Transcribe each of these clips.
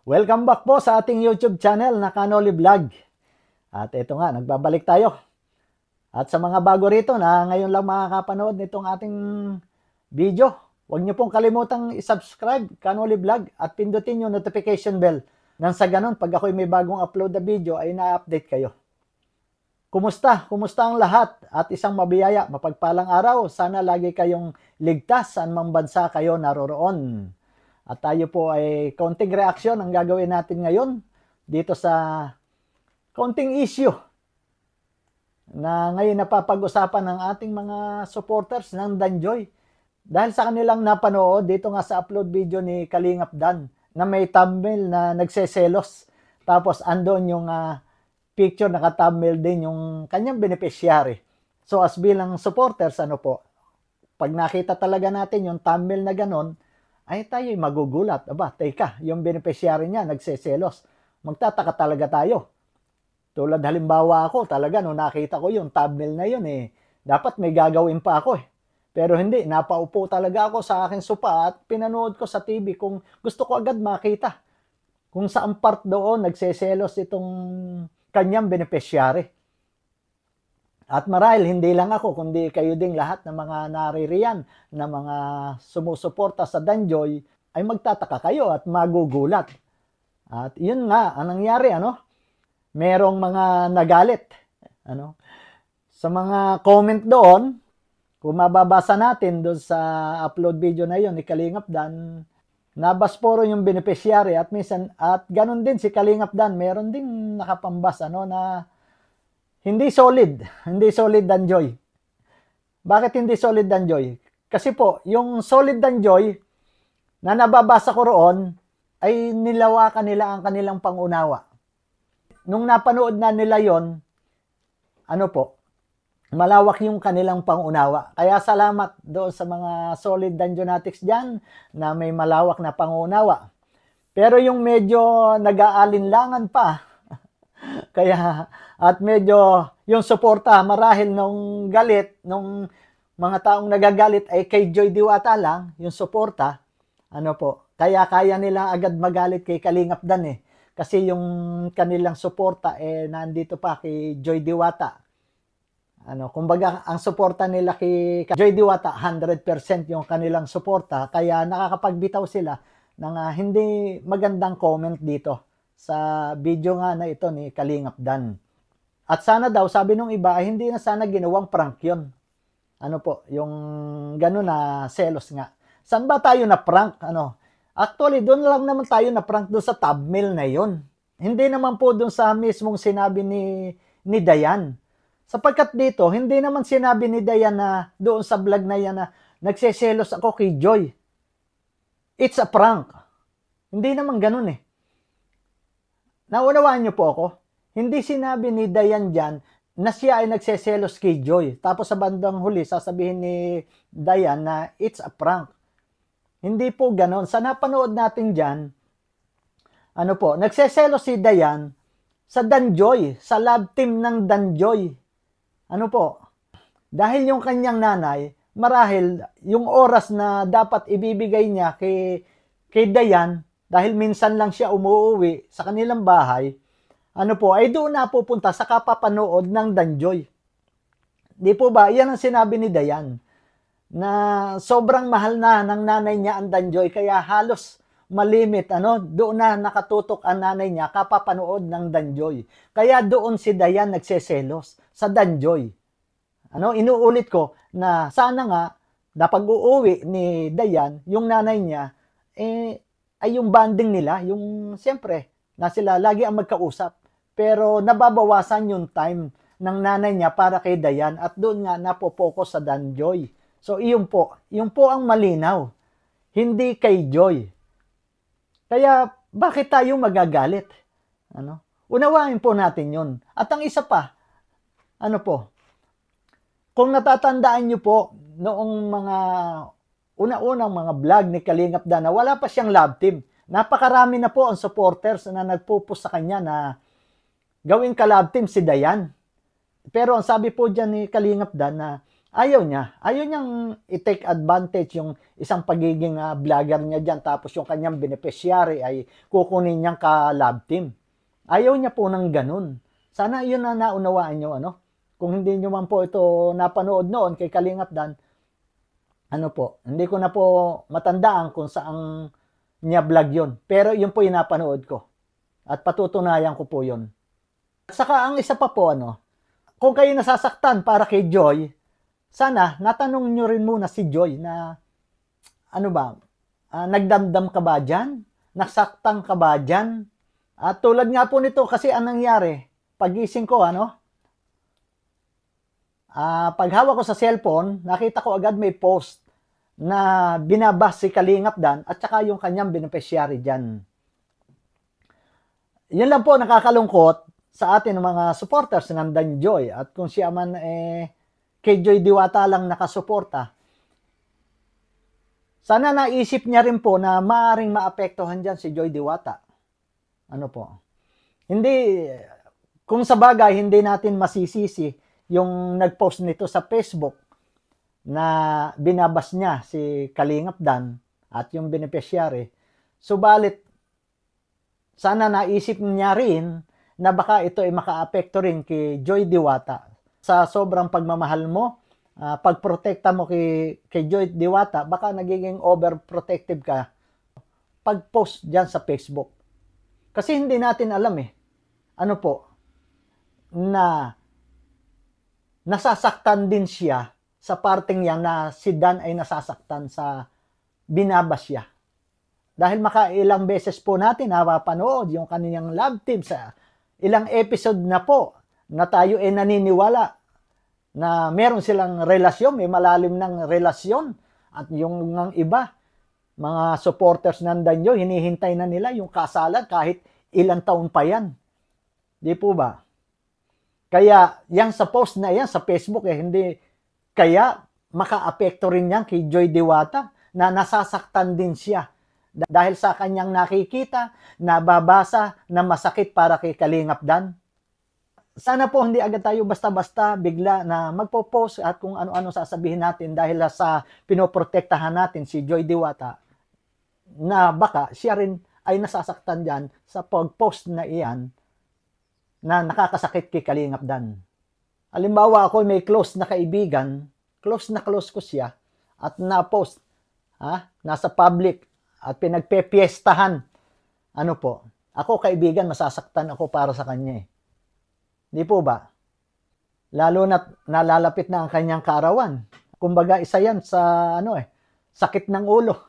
Welcome back po sa ating YouTube channel na Kanoli Vlog. At ito nga, nagbabalik tayo. At sa mga bago rito na ngayon lang makakapanood nitong ating video, huwag niyo pong kalimutang i-subscribe Kanoli Vlog at pindutin yung notification bell. Nang sa ganun, pag ako'y may bagong upload na video ay na-update kayo. Kumusta? Kumusta ang lahat? At isang mabiyaya, mapagpalang araw. Sana lagi kayong ligtas saan mang bansa kayo naroroon. At tayo po ay kaunting reaksyon ang gagawin natin ngayon dito sa kaunting issue na ngayon napapag-usapan ng ating mga supporters ng Danjoy. Dahil sa kanilang napanood dito nga sa upload video ni Kalingap Dan na may thumbnail na nagseselos. Tapos andon yung picture, naka-thumbnail din yung kanyang beneficiary. So as bilang supporters, ano po, pag nakita talaga natin yung thumbnail na ganon, ay tayo'y magugulat. Aba, teka, yung beneficiary niya nagseselos. Magtataka talaga tayo. Tulad halimbawa ako, talaga nung nakita ko yung thumbnail na yun dapat may gagawin pa ako Pero hindi, napaupo talaga ako sa aking sopa at pinanood ko sa TV kung gusto ko agad makita kung saan part doon nagseselos itong kanyang beneficiary. At marahil hindi lang ako, kundi kayo ding lahat ng mga naririyan na mga sumusuporta sa Danjoy ay magtataka kayo at magugulat. At yun nga, ang nangyari, merong mga nagalit. Sa mga comment doon, kung mababasa natin doon sa upload video na yun ni Kalingap Dan, nabasporo yung beneficiary at minsan, at ganun din si Kalingap Dan, meron din nakapambas, na hindi solid Danjoy. Bakit hindi solid Danjoy? Kasi po, yung solid Danjoy na nababasa ko roon ay nilawakan nila ang kanilang pangunawa. Nung napanood na nila yon, malawak yung kanilang pangunawa. Kaya salamat doon sa mga solid Danjonatics dyan na may malawak na pangunawa. Pero yung medyo nag-aalinlangan pa, kaya, at medyo yung suporta marahil nung galit, nung mga taong nagagalit ay kay Joy Diwata lang, yung suporta, kaya kaya nila agad magalit kay Kalingap Dan Kasi yung kanilang suporta nandito pa kay Joy Diwata. Kumbaga, ang suporta nila kay Joy Diwata, 100% yung kanilang suporta, kaya nakakapagbitaw sila ng hindi magandang comment dito sa video nga na ito ni Kalingap Dan. At sana daw, sabi nung iba, ay hindi na sana ginawang prank yun. Yung gano'n na selos nga. Saan ba tayo na prank? Actually, doon lang naman tayo na prank doon sa thumbnail na yun. Hindi naman po doon sa mismong sinabi ni Dayan. Sapagkat dito, hindi naman sinabi ni Dayan na doon sa vlog na yan na nagseselos ako kay Joy. It's a prank. Hindi naman ganun Naunawaan niyo po ako? Hindi sinabi ni Dayan dyan na siya ay nagseselos kay Joy. Tapos sa bandang huli, sasabihin ni Dayan na it's a prank. Hindi po ganon. Sa napanood natin dyan, nagseselos si Dayan sa Danjoy, sa love team ng Danjoy. Dahil yung kanyang nanay, marahil yung oras na dapat ibibigay niya kay Dayan, dahil minsan lang siya umuwi sa kanilang bahay, ay doon na pupunta sa kapapanood ng Danjoy. Di po ba? Yan ang sinabi ni Dayan, na sobrang mahal na ng nanay niya ang Danjoy, kaya halos malimit, doon na nakatutok ang nanay niya kapapanood ng Danjoy. Kaya doon si Dayan nagseselos sa Danjoy. Inuulit ko na sana nga na pag-uuwi ni Dayan, yung nanay niya, ay yung bonding nila, yung siyempre, na sila lagi ang magkausap. Pero nababawasan yung time ng nanay niya para kay Dayan at doon nga napopokus sa Danjoy. So, iyon po ang malinaw. Hindi kay Joy. Kaya, bakit tayo magagalit? Unawain po natin yun. At ang isa pa, kung natatandaan nyo po, noong mga una-unang mga vlog ni Kalingap Dan na wala pa siyang love team. Napakarami na po ang supporters na nagpupus sa kanya na gawing ka-love team si Dayan. Pero ang sabi po diyan ni Kalingap Dan na ayaw niyang i-take advantage yung isang pagiging vlogger niya diyan, tapos yung kanyang beneficiary ay kukunin niyang ka-love team. Ayaw niya po ng ganun. Sana yun na naunawaan niyo, ano? Kung hindi niyo man po ito napanood noon kay Kalingap Dan, ano po, hindi ko na po matandaan kung saang niya vlog yun. Pero yun po yung napanood ko. At patutunayan ko po yun. At saka ang isa pa po, ano, kung kayo nasasaktan para kay Joy, sana natanong nyo rin muna si Joy na, ano ba, nagdamdam ka ba dyan? Nasaktan ka ba dyan? At tulad nga po nito, kasi anong nangyari, pagising ko, ano, paghawak ko sa cellphone, nakita ko agad may post na binabas si Kalingap Dan at saka yung kanyang beneficiary dyan. Yun lang po nakakalungkot sa atin mga supporters ng Dan Joy, at kung siya man kay Joy Diwata lang nakasuporta, sana naisip niya rin po na maaring maapektuhan dyan si Joy Diwata. Ano po? Hindi, kung sa bagay, hindi natin masisisi yung nag-post nito sa Facebook na binabas niya si Kalingap Dan at yung beneficiary. Subalit, sana naisip niya rin na baka ito ay makaapekto rin kay Joy Diwata. Sa sobrang pagmamahal mo, pagprotekta mo kay Joy Diwata, baka nagiging overprotective ka pag-post dyan sa Facebook. Kasi hindi natin alam ano po, na nasasaktan din siya sa parteng yan na si Dan ay nasasaktan sa binabas siya. Dahil makailang beses po natin napapanood yung kanilang love team sa ilang episode na po na tayo ay naniniwala na meron silang relasyon, may malalim ng relasyon, at yung iba, mga supporters ng Danyo, hinihintay na nila yung kasalan kahit ilang taon pa yan. Di po ba? Kaya yan sa post na yan sa Facebook hindi kaya makaapekto rin yan kay Joy Diwata na nasasaktan din siya dahil sa kanyang nakikita, nababasa na masakit para kay Kalingap Dan. Sana po hindi agad tayo basta-basta bigla na magpo-post at kung ano-ano sasabihin natin dahil sa pinoprotektahan natin si Joy Diwata, na baka siya rin ay nasasaktan dyan sa pag-post na iyan na nakakasakit kay Kalingap Dan. Halimbawa ako may close na kaibigan, close ko siya, at na-post, nasa public, at pinagpepiestahan, ano po, ako kaibigan, masasaktan ako para sa kanya Di po ba? Lalo na nalalapit na ang kanyang kaarawan. Kumbaga, isa yan sa, sakit ng ulo.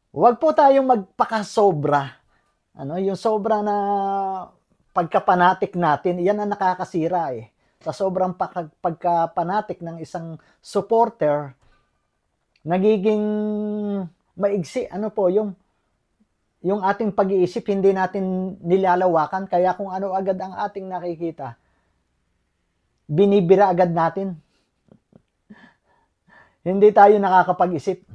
Huwag po tayong magpakasobra. Yung sobra na pagkapanatik natin, yan ang nakakasira Sa sobrang pagkapanatik ng isang supporter, nagiging maigsi. Yung ating pag-iisip, hindi natin nilalawakan. Kaya kung ano agad ang ating nakikita, binibira agad natin. Hindi tayo nakakapag-isip.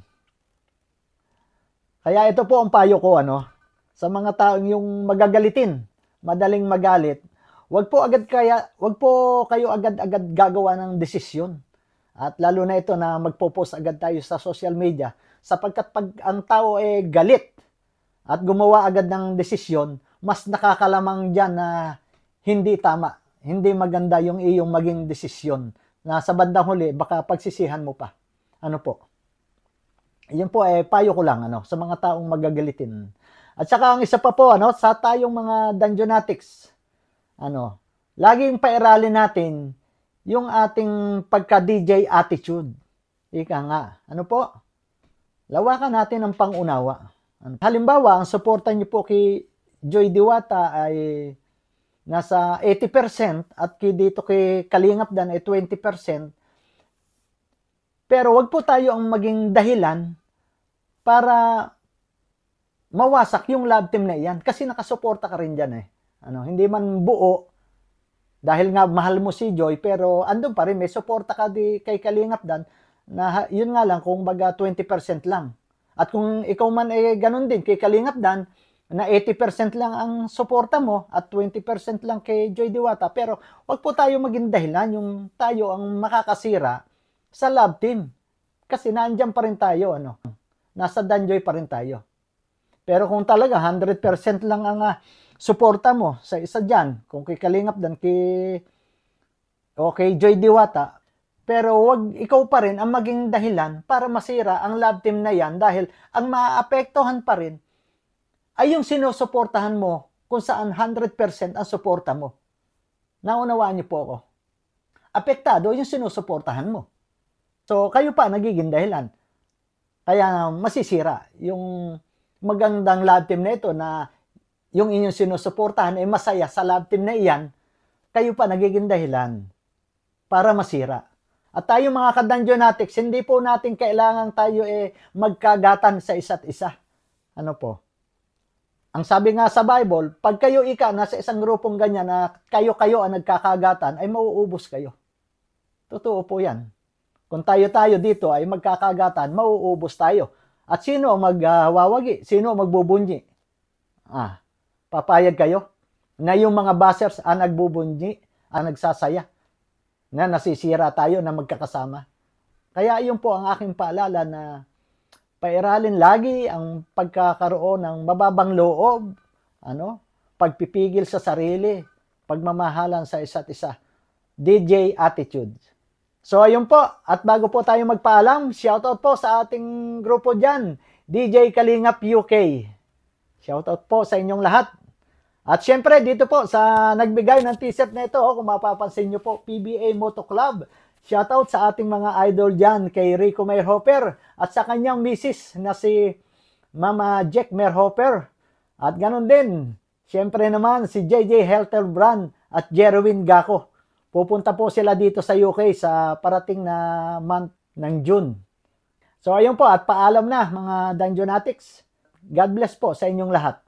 Kaya ito po ang payo ko, sa mga taong yung magagalitin, madaling magalit, wag po kayo agad-agad gagawa ng desisyon. At lalo na ito na magpo-post agad tayo sa social media, sapagkat pag ang tao galit at gumawa agad ng desisyon, mas nakakalamang diyan na hindi tama, hindi maganda yung iyong maging desisyon na sa bandang huli baka pagsisihan mo pa. Ano po? Yun po payo ko lang sa mga taong magagalitin. At saka ang isa pa po sa tayong mga Danjonatics, laging pairalin natin yung ating pagka-DJ attitude. Ika nga, lawakan natin ang pangunawa. Halimbawa, ang suporta niyo po kay Joy Diwata ay nasa 80% at dito kay Kalingap Dan ay 20%. Pero wag po tayo ang maging dahilan para mawasak yung love team na iyan. Kasi nakasuporta ka rin dyan hindi man buo, dahil nga mahal mo si Joy, pero andun pa rin, may suporta ka kay Kalingap Dan, na yun nga lang, kung baga 20% lang. At kung ikaw man ganun din kay Kalingap Dan, na 80% lang ang suporta mo at 20% lang kay Joy Diwata. Pero wag po tayo maging dahilan yung tayo ang makakasira sa love team. Kasi nandiyan pa rin tayo, nasa Danjoy pa rin tayo. Pero kung talaga 100% lang ang suporta mo sa isa dyan, kung kay Kalingap Dan, kay Joy Diwata, pero wag ikaw pa rin ang maging dahilan para masira ang love team na yan dahil ang maapektuhan pa rin ay yung sinusuportahan mo kung saan 100% ang suporta mo. Naunawaan niyo po ako. Apektado yung sinusuportahan mo. So, kayo pa nagiging dahilan. Kaya masisira yung magandang love team na ito na yung inyong sinusuportahan ay masaya sa love team na iyan, kayo pa nagiging dahilan para masira. At tayo mga ka-Danjonatics, hindi po natin kailangan tayo magkagatan sa isa't isa. Ano po? Ang sabi nga sa Bible, pag kayo nasa isang grupong ganyan na kayo-kayo ang nagkakagatan, ay mauubos kayo. Totoo po yan. Kung tayo-tayo dito ay magkakagatan, mauubos tayo. At sino ang magwawagi? Sino ang magbubunyi? Papayag kayo na yung mga bashers ang nagbubunyi, ang nagsasaya, na nasisira tayo na magkakasama. Kaya yun po ang aking paalala na pairalin lagi ang pagkakaroon ng mababang loob, pagpipigil sa sarili, pagmamahalan sa isa't isa. DJ attitude. So ayun po, at bago po tayo magpaalam, shoutout po sa ating grupo dyan, DJ Kalingap UK. Shoutout po sa inyong lahat. At syempre dito po sa nagbigay ng t-shirt na ito, kung mapapansin nyo po, PBA Moto Club. Shoutout sa ating mga idol dyan, kay Rico Merhofer at sa kanyang misis na si Mama Jack Merhofer. At ganun din, syempre naman si JJ Helterbrand at Jerwin Gaco. Pupunta po sila dito sa UK sa parating na month ng June. So ayun po, at paalam na mga Danjonatics. God bless po sa inyong lahat.